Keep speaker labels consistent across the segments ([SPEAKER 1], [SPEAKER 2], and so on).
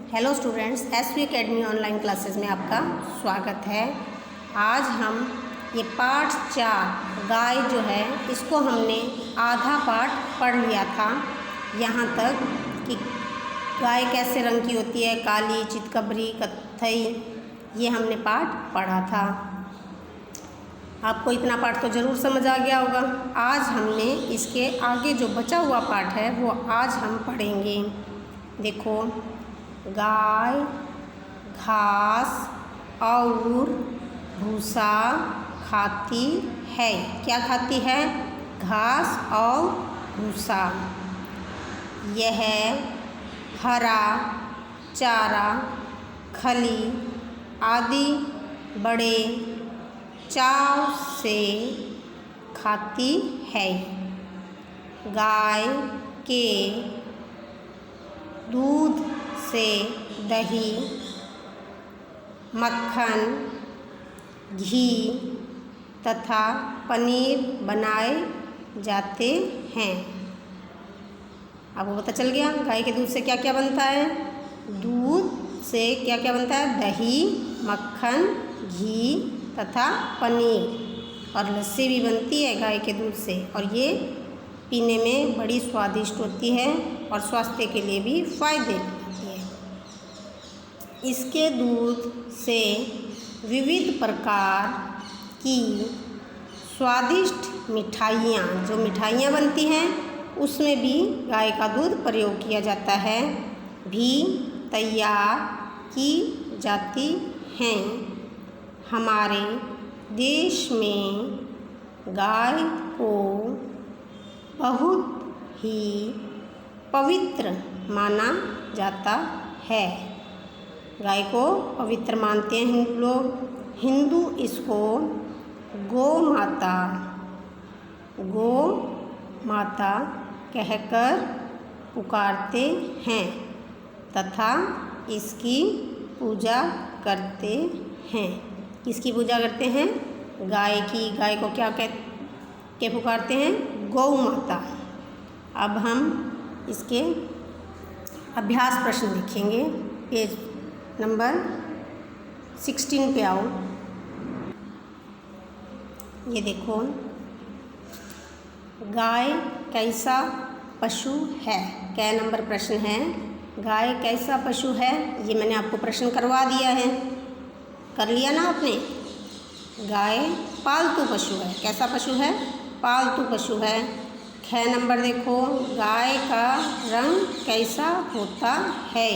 [SPEAKER 1] Hello students, SV academy online classes में आपका स्वागत है। आज हम ये पाठ 4 गाय जो है इसको हमने आधा पाठ पढ़ लिया था। यहाँ तक कि गाय कैसे रंग की होती है, काली, चितकबरी, कत्थई, ये हमने पाठ पढ़ा था। आपको इतना पाठ तो ज़रूर समझ आ गया होगा। आज हमने इसके आगे जो बचा हुआ पाठ है वो आज हम पढ़ेंगे। देखो, गाय घास और भूसा खाती है। क्या खाती है? घास और भूसा। यह हरा चारा, खली आदि बड़े चाव से खाती है। गाय के दूध से दही, मक्खन, घी तथा पनीर बनाए जाते हैं। आपको पता चल गया गाय के दूध से क्या क्या बनता है। दूध से क्या क्या बनता है? दही, मक्खन, घी तथा पनीर, और लस्सी भी बनती है गाय के दूध से, और ये पीने में बड़ी स्वादिष्ट होती है और स्वास्थ्य के लिए भी फायदेमंद होती है। इसके दूध से विविध प्रकार की स्वादिष्ट मिठाइयाँ, जो मिठाइयाँ बनती हैं उसमें भी गाय का दूध प्रयोग किया जाता है, भी तैयार की जाती हैं। हमारे देश में गाय को बहुत ही पवित्र माना जाता है। गाय को पवित्र मानते हैं हिंदू लोग। हिंदू इसको गौ माता कहकर पुकारते हैं तथा इसकी पूजा करते हैं। किसकी पूजा करते हैं? गाय की। गाय को क्या के पुकारते हैं? गौ माता। अब हम इसके अभ्यास प्रश्न लिखेंगे। पेज नंबर 16 पे आओ। ये देखो, गाय कैसा पशु है? कै नंबर प्रश्न है? गाय कैसा पशु है? ये मैंने आपको प्रश्न करवा दिया है, कर लिया ना आपने। गाय पालतू पशु है। कैसा पशु है? पालतू पशु है। ख नंबर देखो, गाय का रंग कैसा होता है?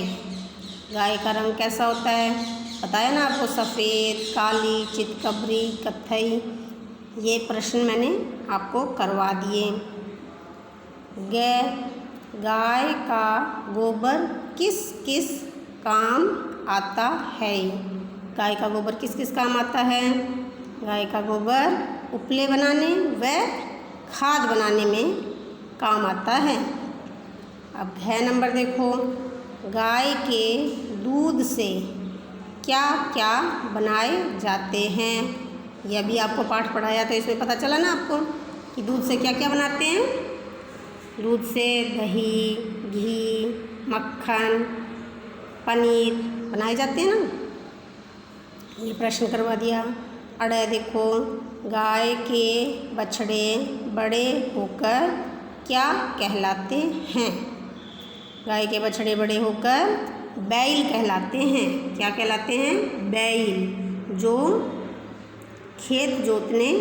[SPEAKER 1] गाय का रंग कैसा होता है? बताया ना आपको, सफ़ेद, काली, चितकबरी, कत्थई। ये प्रश्न मैंने आपको करवा दिए। गाय का गोबर किस किस काम आता है? गाय का गोबर किस किस काम आता है? गाय का गोबर उपले बनाने व खाद बनाने में काम आता है। अब घ नंबर देखो, गाय के दूध से क्या क्या बनाए जाते हैं? यह भी आपको पाठ पढ़ाया तो इसमें पता चला ना आपको कि दूध से क्या क्या बनाते हैं। दूध से दही, घी, मक्खन, पनीर बनाए जाते हैं ना। ये प्रश्न करवा दिया। अड़े देखो, गाय के बछड़े बड़े होकर क्या कहलाते हैं? गाय के बछड़े बड़े होकर बैल कहलाते हैं। क्या कहलाते हैं? बैल, जो खेत जोतने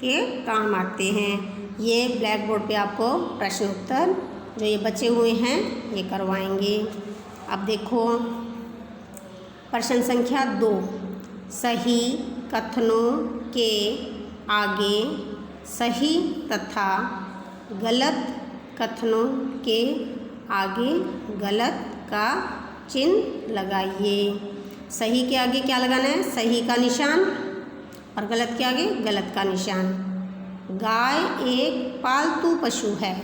[SPEAKER 1] के काम आते हैं। ये ब्लैक बोर्ड पे आपको प्रश्न उत्तर जो ये बचे हुए हैं ये करवाएंगे। अब देखो, प्रश्न संख्या 2, सही कथनों के आगे सही तथा गलत कथनों के आगे गलत का चिन्ह लगाइए। सही के आगे क्या लगाना है? सही का निशान, और गलत के आगे गलत का निशान। गाय एक पालतू पशु है।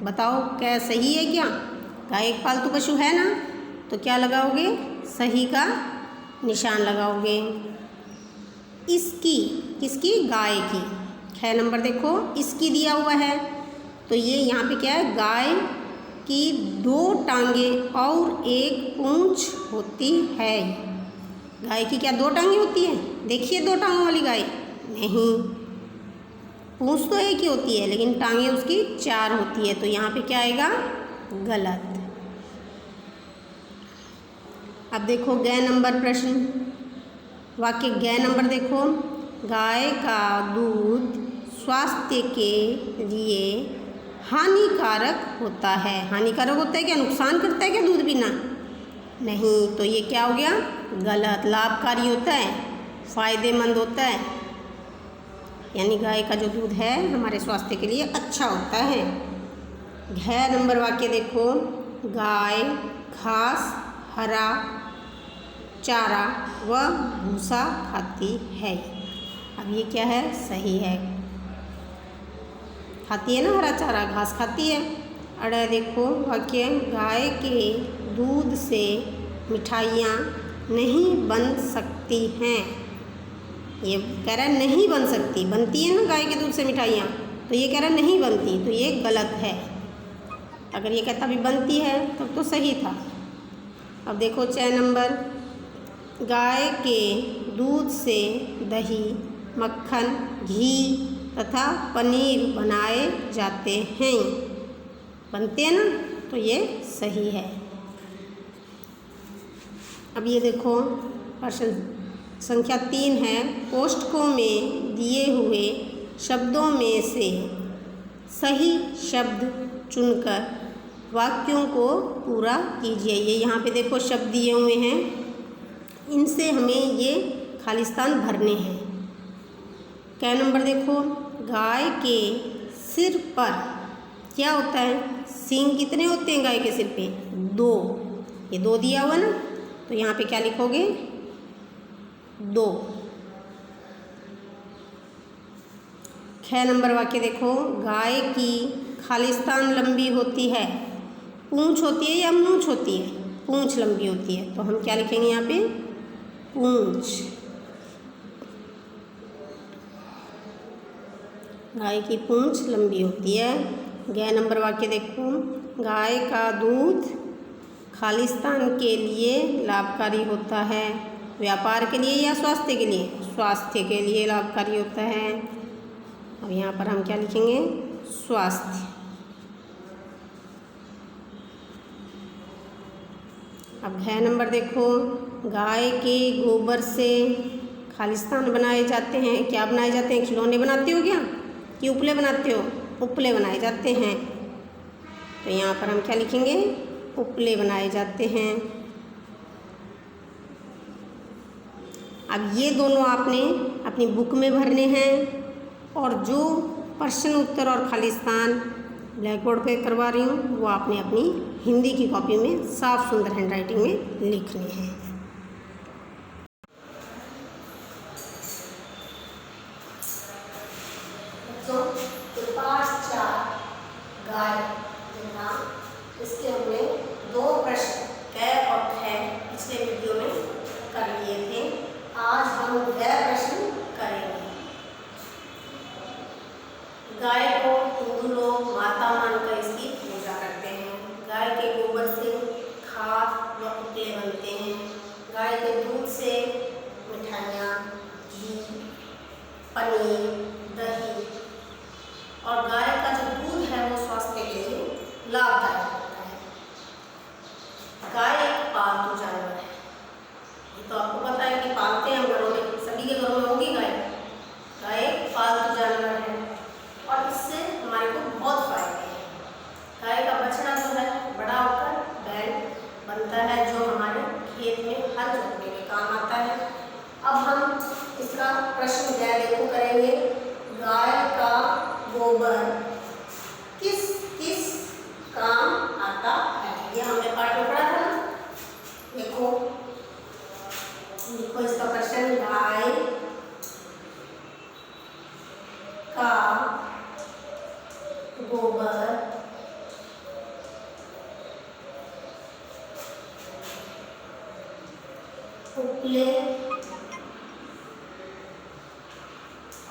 [SPEAKER 1] बताओ, क्या सही है? क्या गाय एक पालतू पशु है ना? तो क्या लगाओगे? सही का निशान लगाओगे। इसकी, किसकी? गाय की। ख नंबर देखो, इसकी दिया हुआ है तो ये यहाँ पे क्या है? गाय की 2 टांगें और एक पूंछ होती है। गाय की क्या 2 टांगें होती हैं? देखिए 2 टांगों वाली गाय नहीं, पूंछ तो एक ही होती है लेकिन टांगें उसकी 4 होती है, तो यहाँ पे क्या आएगा? गलत। अब देखो ग नंबर प्रश्न, वाक्य ग नंबर देखो, गाय का दूध स्वास्थ्य के लिए हानिकारक होता है। हानिकारक होता है क्या? नुकसान करता है क्या दूध पीना? नहीं, तो ये क्या हो गया? गलत। लाभकारी होता है, फायदेमंद होता है, यानी गाय का जो दूध है हमारे स्वास्थ्य के लिए अच्छा होता है। घ नंबर वाक्य देखो, गाय घास, हरा चारा व भूसा खाती है। अब ये क्या है? सही है, खाती है ना, हरा चारा घास खाती है। अड़ा देखो वाक्य, गाय के दूध से मिठाइयाँ नहीं बन सकती हैं। ये कह रहा है नहीं बन सकती, बनती है ना गाय के दूध से मिठाइयाँ, तो ये कह रहा है नहीं बनती, तो ये गलत है। अगर ये कहता भी बनती है तब तो सही था। अब देखो च नंबर, गाय के दूध से दही, मक्खन, घी तथा पनीर बनाए जाते हैं। बनते हैं ना, तो ये सही है। अब ये देखो प्रश्न संख्या 3 है, कोष्ठकों में दिए हुए शब्दों में से सही शब्द चुनकर वाक्यों को पूरा कीजिए। ये यहाँ पे देखो शब्द दिए हुए हैं, इनसे हमें ये खालिस्तान भरने हैं। क नंबर देखो, गाय के सिर पर क्या होता है? सींग कितने होते हैं गाय के सिर पे? 2। ये 2 दिया हुआ ना, तो यहाँ पे क्या लिखोगे? 2। ख नंबर वाक्य देखो, गाय की खालिस्तान लंबी होती है, पूंछ होती है या मूंछ होती है? पूंछ लंबी होती है, तो हम क्या लिखेंगे यहाँ पे? पूंछ। गाय की पूंछ लंबी होती है। ग नंबर वाक्य देखो, गाय का दूध खालिस्तान के लिए लाभकारी होता है। व्यापार के लिए या स्वास्थ्य के लिए? स्वास्थ्य के लिए लाभकारी होता है। अब यहाँ पर हम क्या लिखेंगे? स्वास्थ्य। अब घ नंबर देखो, गाय के गोबर से खालिस्तान बनाए जाते हैं। क्या बनाए जाते हैं? खिलौने बनाते हो क्या, कि उपले बनाते हो? उपले बनाए जाते हैं, तो यहाँ पर हम क्या लिखेंगे? उपले बनाए जाते हैं। अब ये दोनों आपने अपनी बुक में भरने हैं, और जो प्रश्न उत्तर और खालिस्तान ब्लैक बोर्ड पे करवा रही हूँ वो आपने अपनी हिंदी की कॉपी में साफ सुंदर हैंडराइटिंग में लिखने हैं। गाय इसके हमने 2 प्रश्न क और ख पिछले वीडियो में कर लिए थे। आज हम ग प्रश्न करेंगे। गाय को हिंदू लोग माता मानकर इसकी पूजा करते हैं। गाय के गोबर से खाद व उपले बनते हैं। गाय के दूध से मिठाइयाँ, घी, पनीर, दही, और गाय का जो दूध है वो स्वास्थ्य के लिए लाभदायक होता है। गाय एक पालतू जानवर है, ये तो आपको पता है कि पालते हैं घरों में, सभी के घरों में होगी गाय। गाय एक पालतू जानवर है और इससे हमारे को बहुत फायदे हैं। गाय का बछड़ा जो है बड़ा होकर बैल बनता है, जो हमारे खेत में हल जोतने के काम आता है। अब हम इसका प्रश्न देखो करेंगे, गाय का गोबर किस किस काम आता है? ये हमने पाठ में पढ़ा था ना। देखो इसका प्रश्न, गाय का गोबर उपले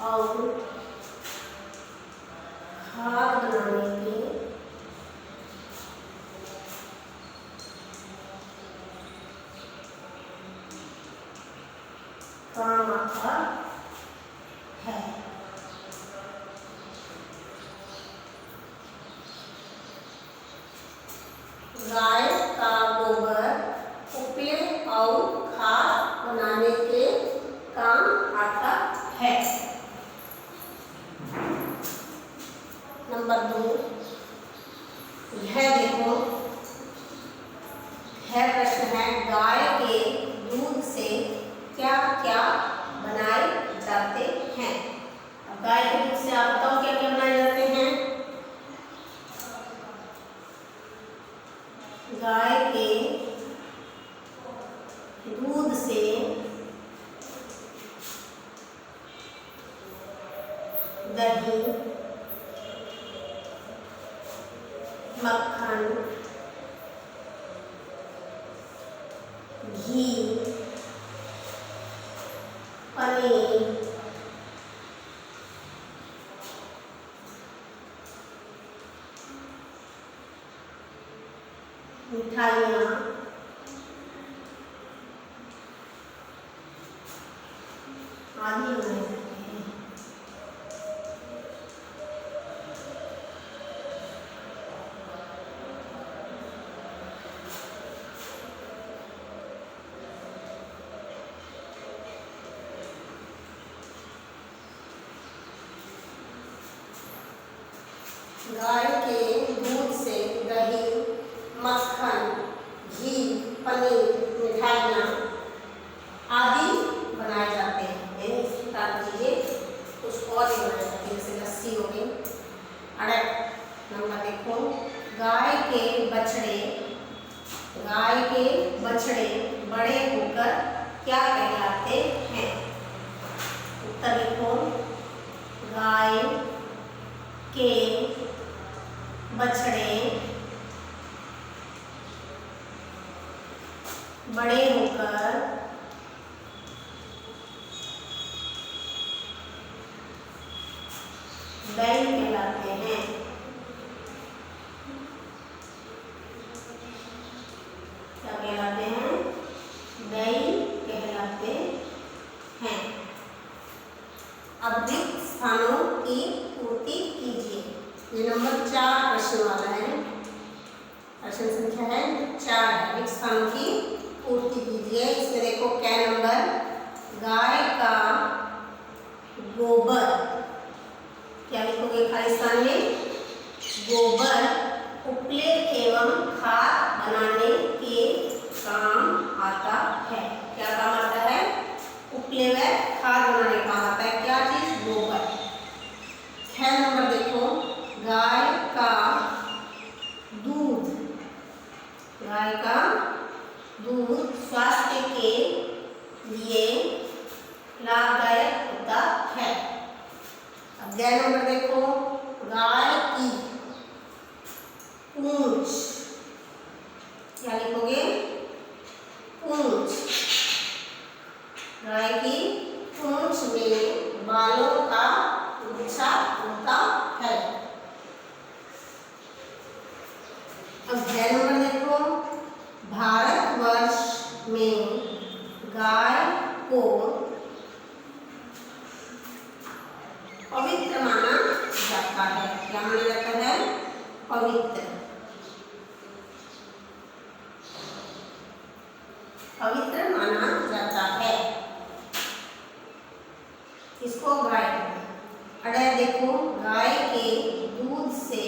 [SPEAKER 1] और खाद बनाने के काम आता है। गाय का गोबर उपले और खाद बनाने के काम आता है। नंबर 2, यह देखो, यह प्रश्न है, गाय के दूध से क्या क्या बनाए जाते हैं। अब गाय के दूध से आप बताओ क्या क्या बनाए जाते हैं। गाय के दूध से दही, मक्खन, घी, पनीर, मिठाइयाँ आदि बनाए जाते हैं। गाय के दूध से दही, मक्खन, घी, पनीर, मिठाइयाँ आदि बनाए जाते हैं। यानी इस प्रकार की चीज़ें कुछ और भी बनाई जाती है, जैसे लस्सी हो गई। नंबर देखो, गाय के बछड़े बड़े होकर क्या कहलाते हैं। उत्तर लिखो, गाय के बछड़े बड़े होकर बैल कहलाते हैं। क्या कहलाते हैं? बैल कहलाते हैं। अब रिक्त स्थानों की पूर्ति कीजिए। ये नंबर 4 प्रश्न वाला है। प्रश्न संख्या है 4 है। रिक्त स्थानों की पूर्ति कीजिए। इसमें देखो क्या नंबर, गाय का गोबर, क्या लिखोगे खाली स्थान में, गोबर उपले एवं खाद बनाने के काम आता है। क्या काम आता है? उपले व खाद बनाने का काम आता है। क्या चीज? गोबर। 6 नंबर देखो, गाय का दूध, गाय का दूध स्वास्थ्य के लिए लाभदायक होता है। अब 11 नंबर देखो, गाय की पूंछ, क्या लिखोगे? पूंछ। गाय की पूंछ में बालों का गुच्छा होता है। अब 11 नंबर देखो, भारतवर्ष में गाय को पवित्र माना जाता है। क्या माना जाता है? पवित्र। पवित्र माना जाता है इसको, गाय को। अरे देखो, गाय के दूध से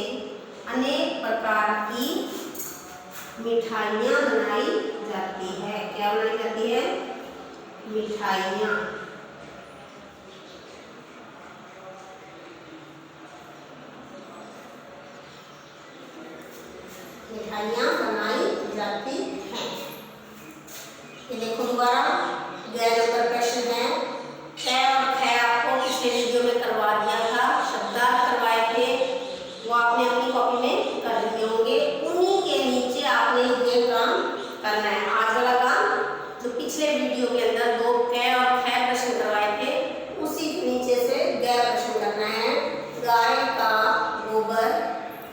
[SPEAKER 1] अनेक प्रकार की मिठाइयाँ बनाई जाती है। क्या बनाई जाती है? मिठाइयाँ। मिठाइयाँ बनाई जाती हैं। ये देखो दोबारा 11 नंबर प्रश्न है। कै और खै आपको पिछले वीडियो में करवा दिया था, शब्दार्थ करवाए थे, वो आपने अपनी कॉपी में कर लिए होंगे। उन्हीं के नीचे आपने ये काम करना है। आज वाला काम जो पिछले वीडियो के अंदर 2 कै और खै प्रश्न करवाए थे, उसी के नीचे से 11 प्रश्न करना है। गाय का गोबर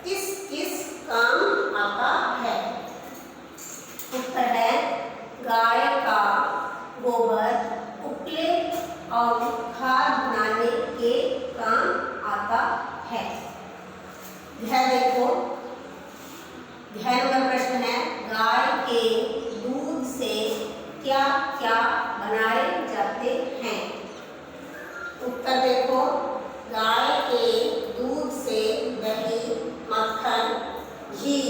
[SPEAKER 1] किस किस काम आता है? उत्तर है, गाय का क्या बनाए जाते हैं? उत्तर देखो, गाय के दूध से दही, मक्खन, घी,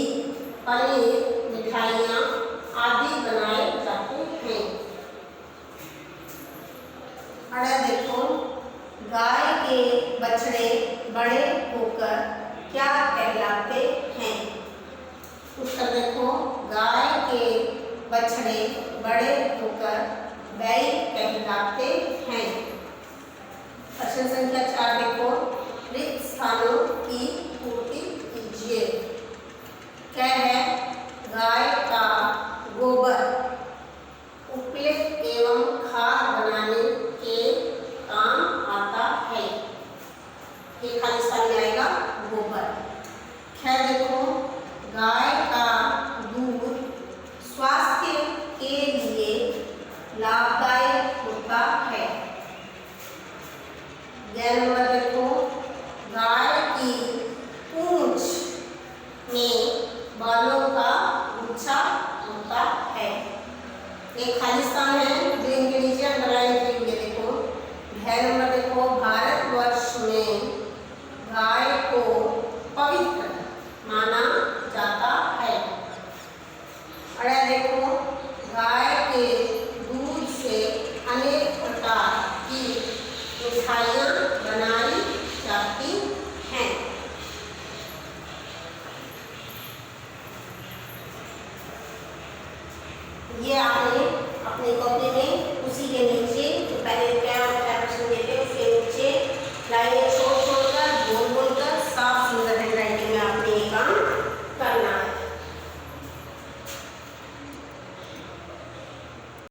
[SPEAKER 1] पनीर, मिठाइयाँ आदि बनाए जाते हैं। अगला देखो, गाय के बछड़े बड़े होकर क्या कहलाते हैं? उत्तर देखो, गाय के बछड़े बड़े होकर बैल कहलाते हैं। प्रश्न संख्या 4 देखो, रिक्त स्थानों की पूर्ति कीजिए। क्या है? गाय का गोबर उपले एवं खाद बनाने के काम आता है। ये खाली स्थान में आएगा गोबर। खैर देखो, गाय का दूध स्वास्थ्य के लिए लाभदायक होता है। नंबर देखो, गाय की पूंछ में बालों का गुच्छा होता है। एक खाली स्थान है जो इनके नीचे अंडरलाइन किए हुए। देखो, नंबर